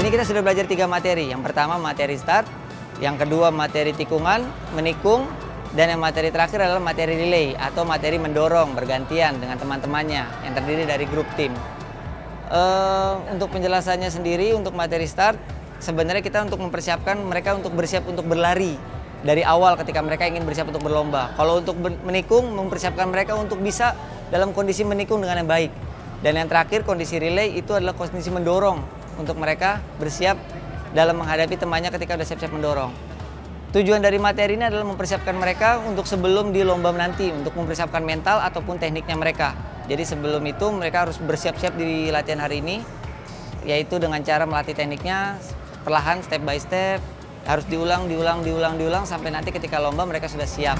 ini kita sudah belajar 3 materi. Yang pertama materi start, yang kedua materi tikungan, menikung, dan yang materi terakhir adalah materi relay atau materi mendorong bergantian dengan teman-temannya yang terdiri dari grup tim. Untuk penjelasannya sendiri, untuk materi start, sebenarnya kita untuk mempersiapkan mereka untuk bersiap untuk berlari dari awal ketika mereka ingin bersiap untuk berlomba. Kalau untuk menikung, mempersiapkan mereka untuk bisa dalam kondisi menikung dengan yang baik. Dan yang terakhir, kondisi relay itu adalah kondisi mendorong untuk mereka bersiap dalam menghadapi temannya ketika sudah siap-siap mendorong. Tujuan dari materi ini adalah mempersiapkan mereka untuk sebelum di lomba nanti, untuk mempersiapkan mental ataupun tekniknya mereka. Jadi sebelum itu mereka harus bersiap-siap di latihan hari ini, yaitu dengan cara melatih tekniknya perlahan, step by step, harus diulang sampai nanti ketika lomba mereka sudah siap.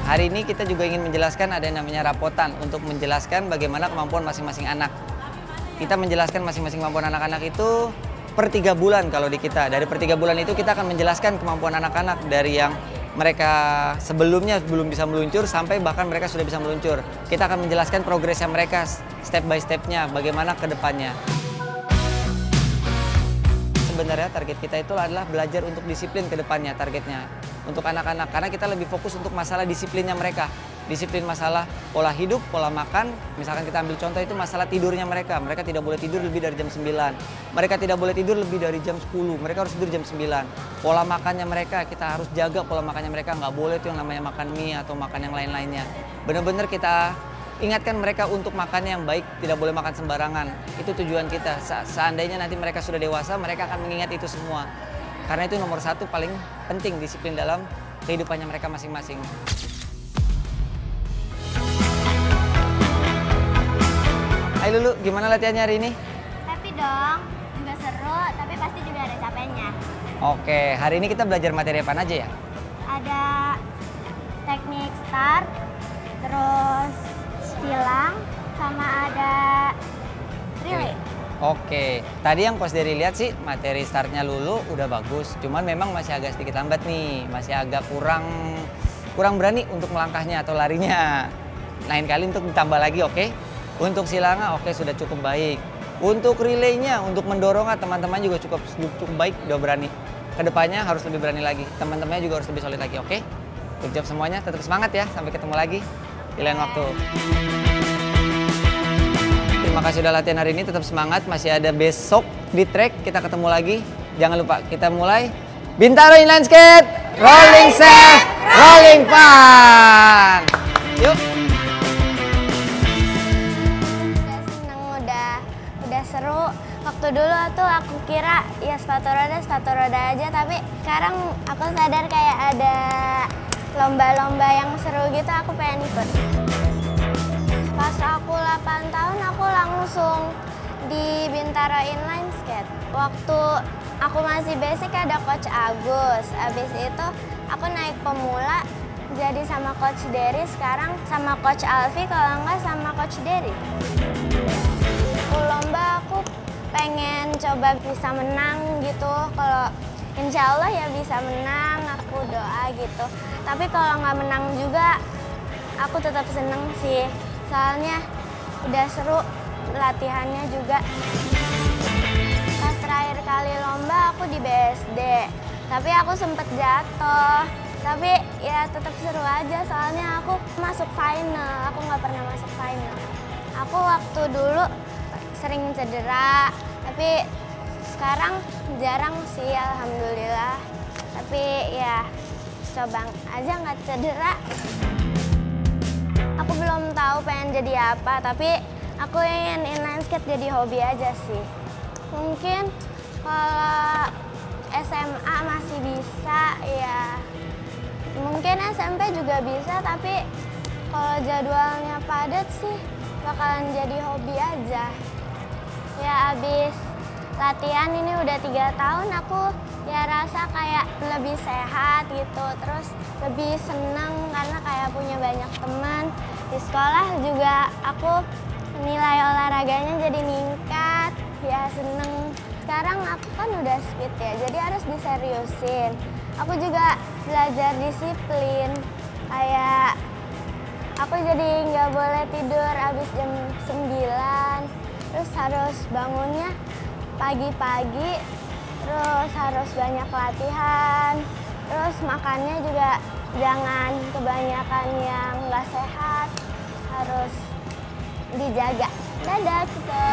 Hari ini kita juga ingin menjelaskan ada yang namanya rapotan untuk menjelaskan bagaimana kemampuan masing-masing anak. Kita menjelaskan masing-masing kemampuan anak-anak itu per 3 bulan kalau di kita. Dari per 3 bulan itu kita akan menjelaskan kemampuan anak-anak dari yang mereka sebelumnya belum bisa meluncur sampai bahkan mereka sudah bisa meluncur. Kita akan menjelaskan progresnya mereka step by stepnya, bagaimana ke depannya. Sebenarnya target kita itu adalah belajar untuk disiplin ke depannya targetnya. Untuk anak-anak, karena kita lebih fokus untuk masalah disiplinnya mereka. Disiplin masalah pola hidup, pola makan. Misalkan kita ambil contoh itu masalah tidurnya mereka. Mereka tidak boleh tidur lebih dari jam 9. Mereka tidak boleh tidur lebih dari jam 10. Mereka harus tidur jam 9. Pola makannya mereka, kita harus jaga pola makannya mereka. Nggak boleh itu yang namanya makan mie atau makan yang lain-lainnya. Benar-benar kita ingatkan mereka untuk makan yang baik, tidak boleh makan sembarangan. Itu tujuan kita. Seandainya nanti mereka sudah dewasa, mereka akan mengingat itu semua. Karena itu nomor 1 paling penting, disiplin dalam kehidupannya mereka masing-masing. Hai Lulu, gimana latihannya hari ini? Happy dong, juga seru, tapi pasti juga ada capeknya. Oke, hari ini kita belajar materi apa aja ya? Ada teknik start, terus silang, sama ada relay. Oke, tadi yang Coach Dery lihat sih materi startnya Lulu udah bagus, cuman memang masih agak sedikit lambat nih, masih agak kurang berani untuk melangkahnya atau larinya. Lain kali untuk ditambah lagi, oke? Untuk silangnya oke sudah cukup baik. Untuk relaynya, untuk mendorongnya teman-teman juga cukup baik, udah berani. Kedepannya harus lebih berani lagi, teman-temannya juga harus lebih solid lagi, oke? Good job semuanya, tetap semangat ya, sampai ketemu lagi di lain waktu. Terima kasih udah latihan hari ini, tetap semangat. Masih ada besok di track, kita ketemu lagi. Jangan lupa, kita mulai Bintaro Inline Skate, rolling safe, rolling fun. Yuk. Udah seru. Waktu dulu tuh aku kira ya sepatu roda aja, tapi sekarang aku sadar kayak ada lomba-lomba yang seru gitu, aku pengen ikut. Pas aku 8 tahun, aku langsung di Bintaro Inline Skate. Waktu aku masih basic ada Coach Agus. Abis itu aku naik pemula, jadi sama Coach Dery. Sekarang sama Coach Alfi, kalau enggak sama Coach Dery. Lomba aku pengen coba bisa menang gitu. Kalau insya Allah ya bisa menang, aku doa gitu. Tapi kalau nggak menang juga, aku tetap seneng sih. Soalnya udah seru latihannya juga. Pas terakhir kali lomba aku di BSD, tapi aku sempet jatuh. Tapi ya tetap seru aja, soalnya aku masuk final. Aku nggak pernah masuk final. Aku waktu dulu sering cedera, tapi sekarang jarang sih, alhamdulillah. Tapi ya coba aja nggak cedera. Aku belum tahu pengen jadi apa, tapi aku ingin inline skate jadi hobi aja sih. Mungkin kalau SMA masih bisa, ya mungkin SMP juga bisa, tapi kalau jadwalnya padat sih bakalan jadi hobi aja. Ya abis latihan ini udah 3 tahun, aku ya rasa kayak lebih sehat gitu, terus lebih seneng karena kayak punya banyak teman. Di sekolah juga aku nilai olahraganya jadi meningkat, ya seneng. Sekarang aku kan udah speed ya, jadi harus diseriusin. Aku juga belajar disiplin, kayak aku jadi nggak boleh tidur abis jam 9, terus harus bangunnya pagi-pagi, terus harus banyak latihan, terus makannya juga jangan kebanyakan yang nggak sehat, harus dijaga. Dadah kita.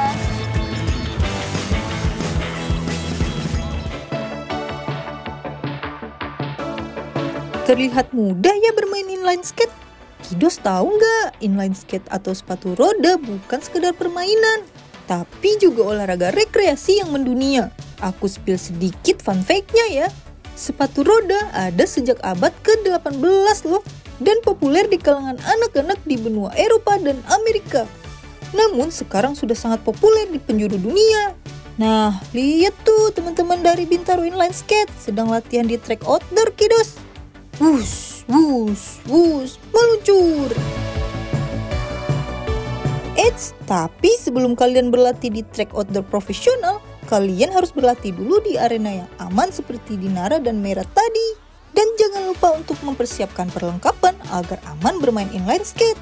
Terlihat mudah ya bermain inline skate. Kidos tahu nggak, inline skate atau sepatu roda bukan sekedar permainan, tapi juga olahraga rekreasi yang mendunia. Aku spill sedikit fun fact-nya ya. Sepatu roda ada sejak abad ke-18 loh, dan populer di kalangan anak-anak di benua Eropa dan Amerika. Namun sekarang sudah sangat populer di penjuru dunia. Nah, lihat tuh teman-teman dari Bintaro Inline Skate sedang latihan di track outdoor, Kidos. Wush, wush, wush, meluncur. Eits, tapi sebelum kalian berlatih di track outdoor profesional, kalian harus berlatih dulu di arena yang aman seperti di Nara dan Merah tadi. Dan jangan lupa untuk mempersiapkan perlengkapan agar aman bermain inline skate.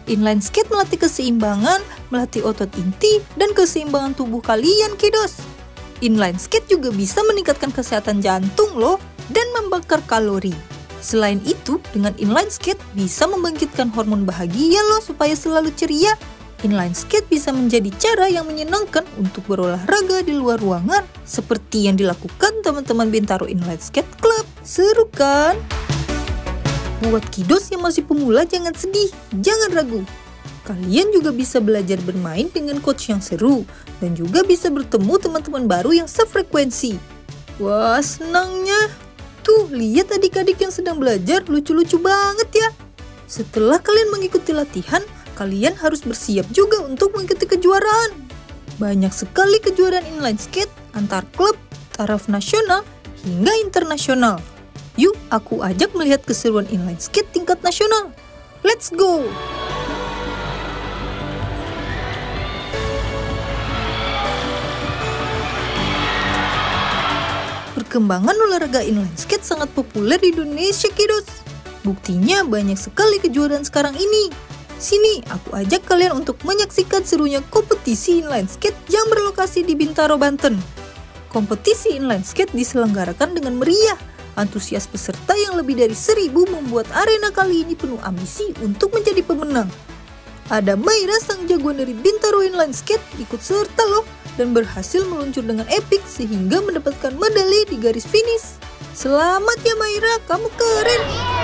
Inline skate melatih keseimbangan, melatih otot inti, dan keseimbangan tubuh kalian, Kidos. Inline skate juga bisa meningkatkan kesehatan jantung loh, dan membakar kalori. Selain itu, dengan inline skate bisa membangkitkan hormon bahagia loh supaya selalu ceria. Inline skate bisa menjadi cara yang menyenangkan untuk berolahraga di luar ruangan, seperti yang dilakukan teman-teman Bintaro Inline Skate Club. Seru kan? Buat Kidos yang masih pemula jangan sedih, jangan ragu. Kalian juga bisa belajar bermain dengan coach yang seru, dan juga bisa bertemu teman-teman baru yang sefrekuensi. Wah, senangnya. Tuh, lihat adik-adik yang sedang belajar, lucu-lucu banget ya. Setelah kalian mengikuti latihan, kalian harus bersiap juga untuk mengikuti kejuaraan. Banyak sekali kejuaraan inline skate antar klub, taraf nasional, hingga internasional. Yuk, aku ajak melihat keseruan inline skate tingkat nasional. Let's go! Perkembangan olahraga inline skate sangat populer di Indonesia, Kidos. Buktinya banyak sekali kejuaraan sekarang ini. Sini, aku ajak kalian untuk menyaksikan serunya kompetisi inline skate yang berlokasi di Bintaro, Banten. Kompetisi inline skate diselenggarakan dengan meriah. Antusias peserta yang lebih dari 1.000 membuat arena kali ini penuh ambisi untuk menjadi pemenang. Ada Maira, sang jagoan dari Bintaro Inline Skate, ikut serta loh, dan berhasil meluncur dengan epik sehingga mendapatkan medali di garis finish. Selamat ya Maira, kamu keren!